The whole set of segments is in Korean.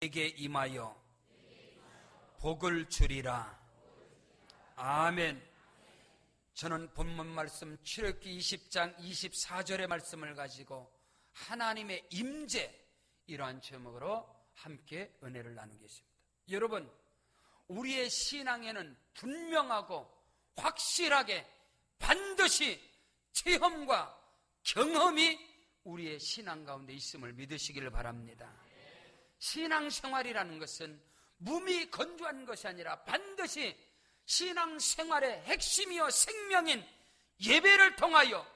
내게 임하여 복을 주리라. 아멘. 저는 본문 말씀 출애굽기 20장 24절의 말씀을 가지고 하나님의 임재, 이러한 제목으로 함께 은혜를 나누겠습니다. 여러분, 우리의 신앙에는 분명하고 확실하게 반드시 체험과 경험이 우리의 신앙 가운데 있음을 믿으시기를 바랍니다. 신앙생활이라는 것은 몸이 건조한 것이 아니라 반드시 신앙생활의 핵심이요 생명인 예배를 통하여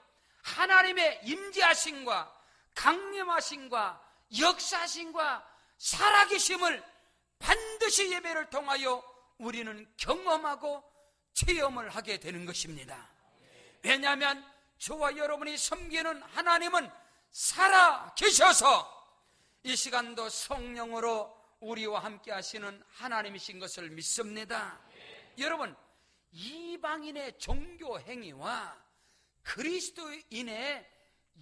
하나님의 임재하심과 강림하심과 역사하심과 살아계심을 반드시 예배를 통하여 우리는 경험하고 체험을 하게 되는 것입니다. 왜냐하면 저와 여러분이 섬기는 하나님은 살아계셔서 이 시간도 성령으로 우리와 함께 하시는 하나님이신 것을 믿습니다. 여러분, 이방인의 종교 행위와 그리스도인의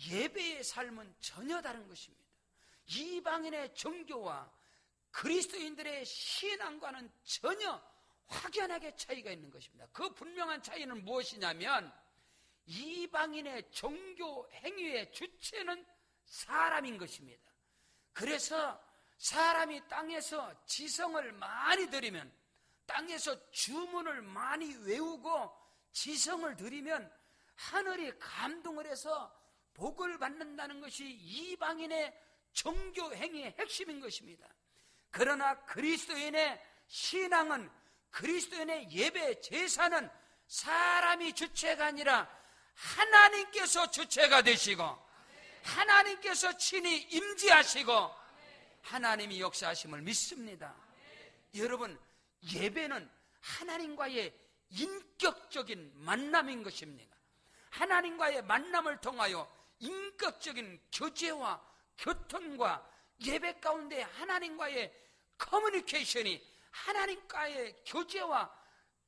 예배의 삶은 전혀 다른 것입니다. 이방인의 종교와 그리스도인들의 신앙과는 전혀 확연하게 차이가 있는 것입니다. 그 분명한 차이는 무엇이냐면 이방인의 종교 행위의 주체는 사람인 것입니다. 그래서 사람이 땅에서 지성을 많이 드리면, 땅에서 주문을 많이 외우고 지성을 드리면 하늘이 감동을 해서 복을 받는다는 것이 이방인의 종교 행위의 핵심인 것입니다. 그러나 그리스도인의 신앙은, 그리스도인의 예배 제사는 사람이 주체가 아니라 하나님께서 주체가 되시고 하나님께서 친히 임재하시고 하나님이 역사하심을 믿습니다. 여러분, 예배는 하나님과의 인격적인 만남인 것입니다. 하나님과의 만남을 통하여 인격적인 교제와 교통과 예배 가운데 하나님과의 커뮤니케이션이, 하나님과의 교제와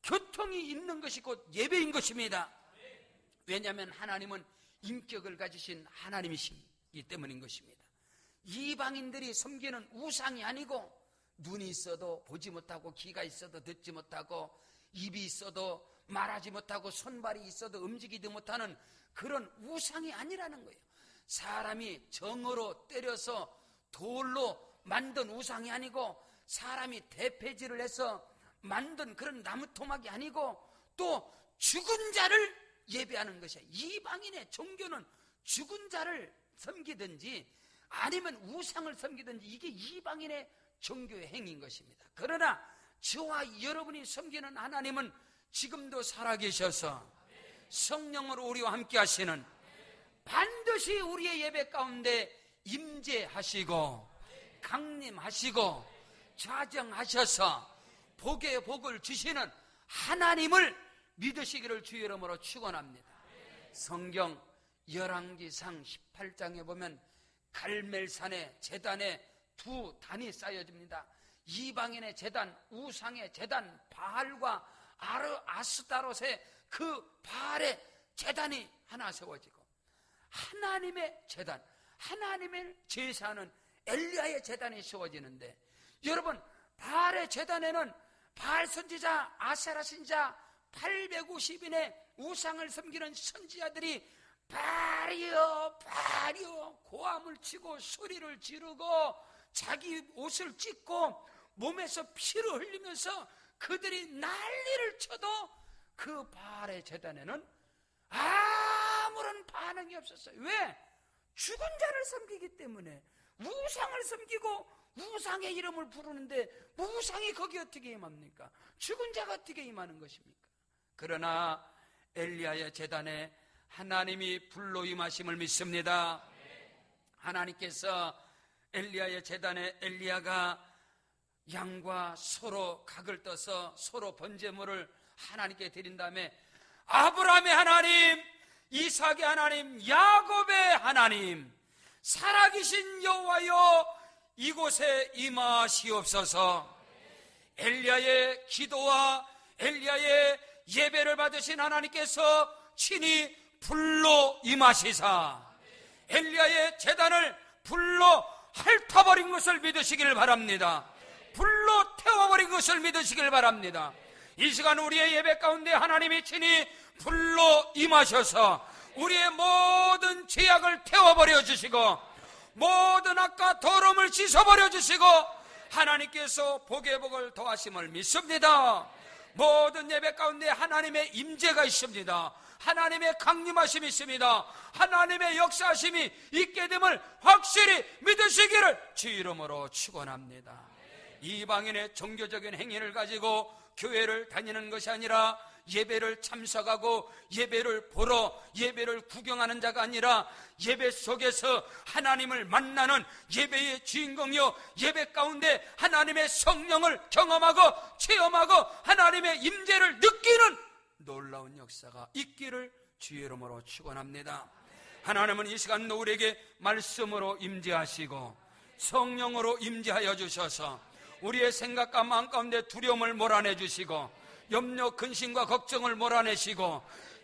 교통이 있는 것이 곧 예배인 것입니다. 왜냐하면 하나님은 인격을 가지신 하나님이시기 때문인 것입니다. 이방인들이 섬기는 우상이 아니고, 눈이 있어도 보지 못하고, 귀가 있어도 듣지 못하고, 입이 있어도 말하지 못하고, 손발이 있어도 움직이지 못하는 그런 우상이 아니라는 거예요. 사람이 정으로 때려서 돌로 만든 우상이 아니고, 사람이 대패질을 해서 만든 그런 나무 토막이 아니고, 또 죽은 자를 예배하는 것이야. 이방인의 종교는 죽은 자를 섬기든지 아니면 우상을 섬기든지, 이게 이방인의 종교의 행위인 것입니다. 그러나 저와 여러분이 섬기는 하나님은 지금도 살아계셔서 성령으로 우리와 함께 하시는, 반드시 우리의 예배 가운데 임재하시고 강림하시고 좌정하셔서 복의 복을 주시는 하나님을 믿으시기를 주의 이름으로 축원합니다. 성경 열왕기상 18장에 보면 갈멜산의 제단에 두 단이 쌓여집니다. 이방인의 제단, 우상의 제단, 바알과 아스타롯의 그 바알의 제단이 하나 세워지고, 하나님의 제단, 하나님의 제사는 엘리야의 제단이 세워지는데, 여러분, 바알의 제단에는 바알 선지자, 아세라 신자 850인의 우상을 섬기는 선지자들이 바알이여 바알이여 고함을 치고 소리를 지르고 자기 옷을 찢고 몸에서 피를 흘리면서 그들이 난리를 쳐도 그 바알의 제단에는 아무런 반응이 없었어요. 왜? 죽은 자를 섬기기 때문에. 우상을 섬기고 우상의 이름을 부르는데 우상이 거기 어떻게 임합니까? 죽은 자가 어떻게 임하는 것입니까? 그러나 엘리야의 제단에 하나님이 불로 임하심을 믿습니다. 하나님께서 엘리야의 제단에 엘리야가 양과 소로 각을 떠서 소로 번제물을 하나님께 드린 다음에 아브라함의 하나님, 이삭의 하나님, 야곱의 하나님, 살아계신 여호와여 이곳에 임하시옵소서. 엘리야의 기도와 엘리야의 예배를 받으신 하나님께서 친히 불로 임하시사 엘리야의 제단을 불로 핥아버린 것을 믿으시길 바랍니다. 불로 태워버린 것을 믿으시길 바랍니다. 이 시간 우리의 예배 가운데 하나님이 친히 불로 임하셔서 우리의 모든 죄악을 태워버려 주시고 모든 악과 더러움을 씻어버려 주시고 하나님께서 복의 복을 더하심을 믿습니다. 모든 예배 가운데 하나님의 임재가 있습니다. 하나님의 강림하심이 있습니다. 하나님의 역사하심이 있게 됨을 확실히 믿으시기를 주 이름으로 축원합니다. 이방인의 종교적인 행위를 가지고 교회를 다니는 것이 아니라 예배를 참석하고 예배를 보러 예배를 구경하는 자가 아니라 예배 속에서 하나님을 만나는 예배의 주인공이요 예배 가운데 하나님의 성령을 경험하고 체험하고 하나님의 임재를 느끼는 놀라운 역사가 있기를 주의 이름으로 축원합니다. 하나님은 이 시간도 우리에게 말씀으로 임재하시고 성령으로 임재하여 주셔서 우리의 생각과 마음 가운데 두려움을 몰아내 주시고 염려, 근심과 걱정을 몰아내시고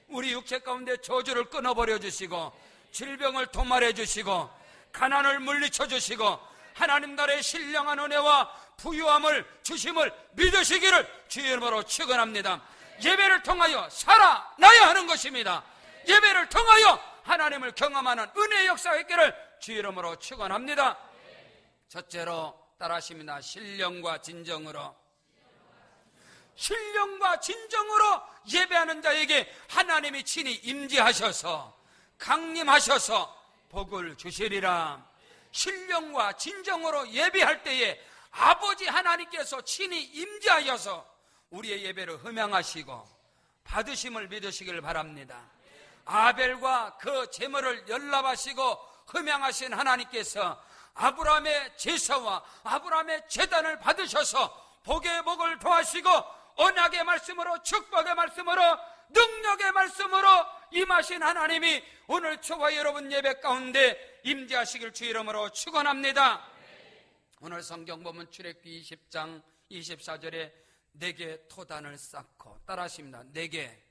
우리 육체 가운데 저주를 끊어버려 주시고 질병을 도말해 주시고 가난을 물리쳐 주시고 하나님 나라의 신령한 은혜와 부유함을 주심을 믿으시기를 주의 이름으로 축원합니다. 예배를 통하여 살아나야 하는 것입니다. 예배를 통하여 하나님을 경험하는 은혜의 역사가 있기를 주의 이름으로 축원합니다. 첫째로 따라하십니다. 신령과 진정으로 예배하는 자에게 하나님이 친히 임재하셔서 강림하셔서 복을 주시리라. 신령과 진정으로 예배할 때에 아버지 하나님께서 친히 임재하셔서 우리의 예배를 흠양하시고 받으심을 믿으시길 바랍니다. 아벨과 그 제물을 연락하시고 흠양하신 하나님께서 아브라함의 제사와 아브라함의 제단을 받으셔서 복의 복을 더하시고 언약의 말씀으로 축복의 말씀으로 능력의 말씀으로 임하신 하나님이 오늘 저와 여러분 예배 가운데 임재하시길 주 이름으로 축원합니다. 오늘 성경 보면 출애굽기 20장 24절에 내게 토단을 쌓고 따라하십니다. 내게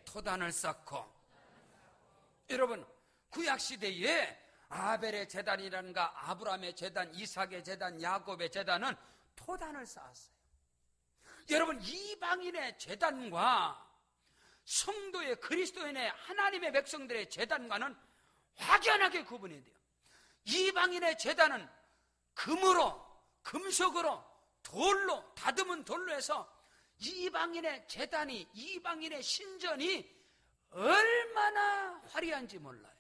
토단을 쌓고. 여러분 구약시대에 아벨의 제단이라는가 아브라함의 제단, 이삭의 제단, 야곱의 제단은 토단을 쌓았어요. 여러분 이방인의 제단과 성도의 그리스도인의 하나님의 백성들의 제단과는 확연하게 구분이 돼요. 이방인의 제단은 금으로, 금속으로, 돌로, 다듬은 돌로 해서 이방인의 제단이, 이방인의 신전이 얼마나 화려한지 몰라요.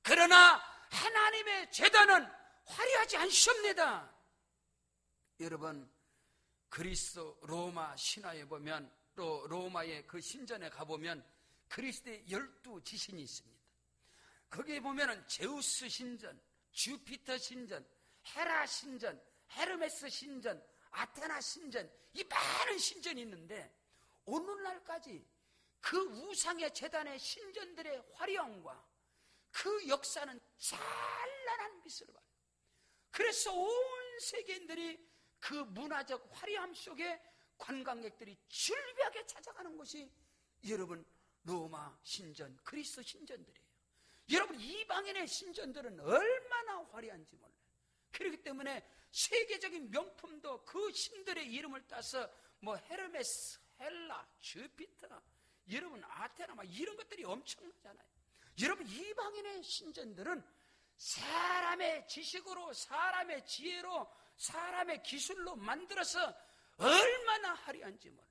그러나 하나님의 제단은 화려하지 않습니다. 여러분 그리스도 로마 신화에 보면 또 로마의 그 신전에 가보면 그리스도의 12지신이 있습니다. 거기에 보면은 제우스 신전, 주피터 신전, 헤라 신전, 헤르메스 신전, 아테나 신전, 이 많은 신전이 있는데 오늘날까지 그 우상의 제단의 신전들의 화려함과 그 역사는 찬란한 빛을 봐요. 그래서 온 세계인들이 그 문화적 화려함 속에 관광객들이 즐비하게 찾아가는 것이 여러분 로마 신전, 그리스도 신전들이에요. 여러분 이방인의 신전들은 얼마나 화려한지 몰라요. 그렇기 때문에 세계적인 명품도 그 신들의 이름을 따서 뭐 헤르메스, 헬라, 주피터, 여러분 아테나 막 이런 것들이 엄청나잖아요. 여러분 이방인의 신전들은 사람의 지식으로, 사람의 지혜로, 사람의 기술로 만들어서 얼마나 화려한지 몰라요.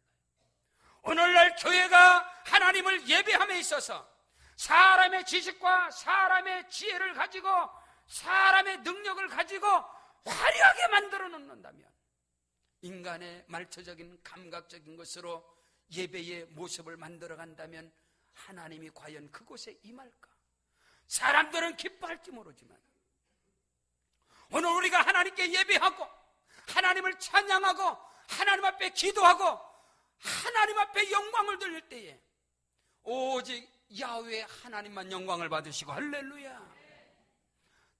오늘날 교회가 하나님을 예배함에 있어서 사람의 지식과 사람의 지혜를 가지고 사람의 능력을 가지고 화려하게 만들어 놓는다면 인간의 말초적인 감각적인 것으로 예배의 모습을 만들어 간다면 하나님이 과연 그곳에 임할까? 사람들은 기뻐할지 모르지만 오늘 우리가 하나님께 예배하고 하나님을 찬양하고 하나님 앞에 기도하고 하나님 앞에 영광을 돌릴 때에 오직 야훼 하나님만 영광을 받으시고 할렐루야.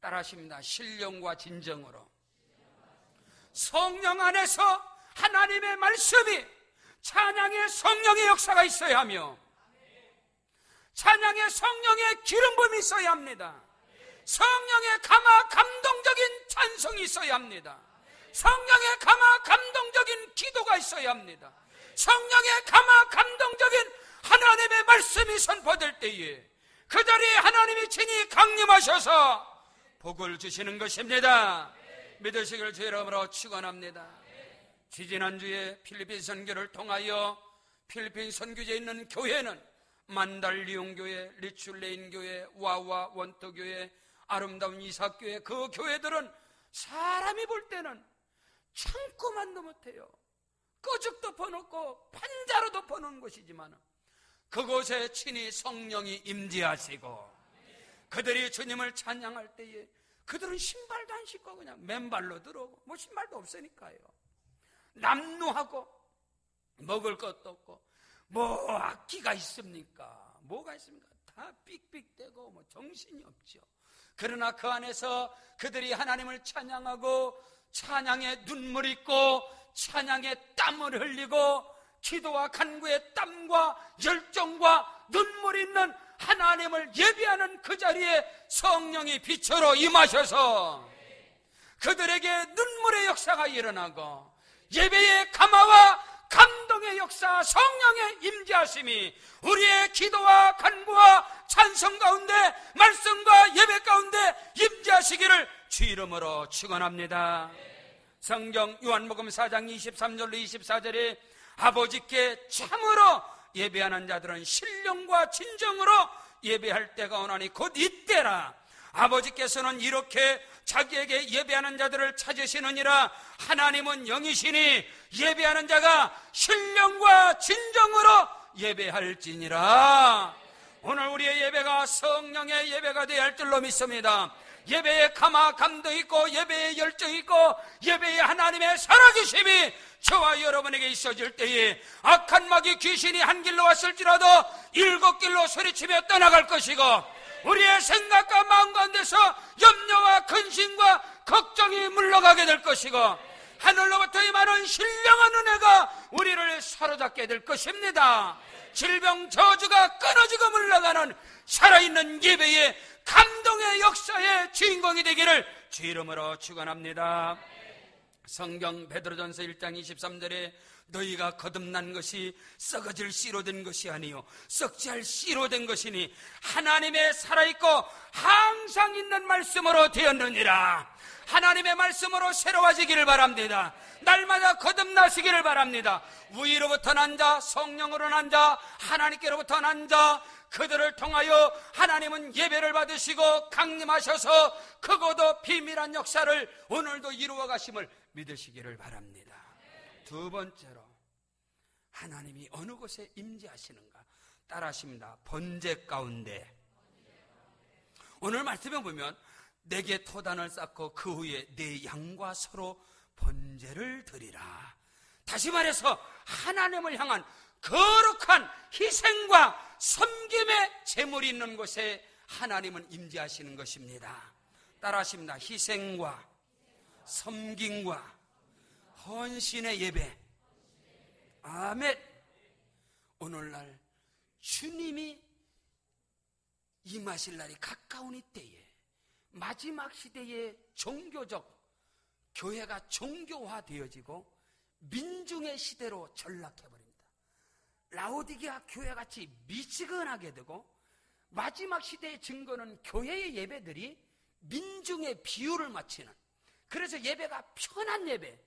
따라하십니다. 신령과 진정으로 성령 안에서 하나님의 말씀이 찬양의 성령의 역사가 있어야 하며 찬양의 성령의 기름 부음이 있어야 합니다. 성령의 감화 감동적인 찬송이 있어야 합니다. 성령의 감화 감동적인 기도가 있어야 합니다. 성령의 감화 감동적인 하나님의 말씀이 선포될 때에 그 자리에 하나님이 친히 강림하셔서 복을 주시는 것입니다. 믿으시길 주 이름으로 축원합니다. 지지난주에 필리핀 선교를 통하여 필리핀 선교지에 있는 교회는 만달리옹 교회, 리출레인 교회, 와와 원토교회, 아름다운 이삭교회, 그 교회들은 사람이 볼 때는 창고만도 못해요. 꺼죽 덮어놓고 판자로 덮어놓은 곳이지만 그곳에 친히 성령이 임재하시고 그들이 주님을 찬양할 때에 그들은 신발도 안 신고 그냥 맨발로 들어오고 뭐 신발도 없으니까요. 남루하고 먹을 것도 없고 뭐 악기가 있습니까? 뭐가 있습니까? 다 삑삑대고 뭐 정신이 없죠. 그러나 그 안에서 그들이 하나님을 찬양하고 찬양에 눈물이 있고 찬양에 땀을 흘리고 기도와 간구의 땀과 열정과 눈물이 있는 하나님을 예배하는 그 자리에 성령이 빛으로 임하셔서 그들에게 눈물의 역사가 일어나고 예배의 감화와 감동의 역사, 성령의 임재하심이 우리의 기도와 간구와 찬송 가운데 말씀과 예배 가운데 임재하시기를 주 이름으로 축원합니다. 성경 요한복음 4장 23절로 24절에 아버지께 참으로 예배하는 자들은 신령과 진정으로 예배할 때가 오나니 곧 이때라. 아버지께서는 이렇게 자기에게 예배하는 자들을 찾으시느니라. 하나님은 영이시니 예배하는 자가 신령과 진정으로 예배할지니라. 오늘 우리의 예배가 성령의 예배가 되어야 할 줄로 믿습니다. 예배에 감화 감동 있고 예배에 열정 있고 예배에 하나님의 살아계심이 저와 여러분에게 있어질 때에 악한 마귀 귀신이 한 길로 왔을지라도 7길로 소리치며 떠나갈 것이고 우리의 생각과 마음 가운데서 염려와 근심과 걱정이 물러가게 될 것이고 하늘로부터 임하는 신령한 은혜가 우리를 사로잡게 될 것입니다. 질병 저주가 끊어지고 물러가는 살아있는 예배의 감동의 역사의 주인공이 되기를 주 이름으로 축원합니다. 성경 베드로전서 1장 23절에 너희가 거듭난 것이 썩어질 씨로 된 것이 아니요 썩지 할 씨로 된 것이니 하나님의 살아있고 항상 있는 말씀으로 되었느니라. 하나님의 말씀으로 새로워지기를 바랍니다. 날마다 거듭나시기를 바랍니다. 위로부터 난 자, 성령으로 난 자, 하나님께로부터 난 자, 그들을 통하여 하나님은 예배를 받으시고 강림하셔서 크고도 비밀한 역사를 오늘도 이루어 가심을 믿으시기를 바랍니다. 두 번째로 하나님이 어느 곳에 임재하시는가 따라하십니다. 번제 가운데. 오늘 말씀에 보면 내게 토단을 쌓고 그 후에 내 양과 서로 번제를 드리라. 다시 말해서 하나님을 향한 거룩한 희생과 섬김의 제물이 있는 곳에 하나님은 임재하시는 것입니다. 따라하십니다. 희생과 섬김과 헌신의 예배. 아멘. 오늘날 주님이 임하실 날이 가까운 이때에 마지막 시대의 종교적 교회가 종교화되어지고 민중의 시대로 전락해버립니다. 라오디게아 교회같이 미지근하게 되고 마지막 시대의 증거는 교회의 예배들이 민중의 비율을 맞추는, 그래서 예배가 편한 예배,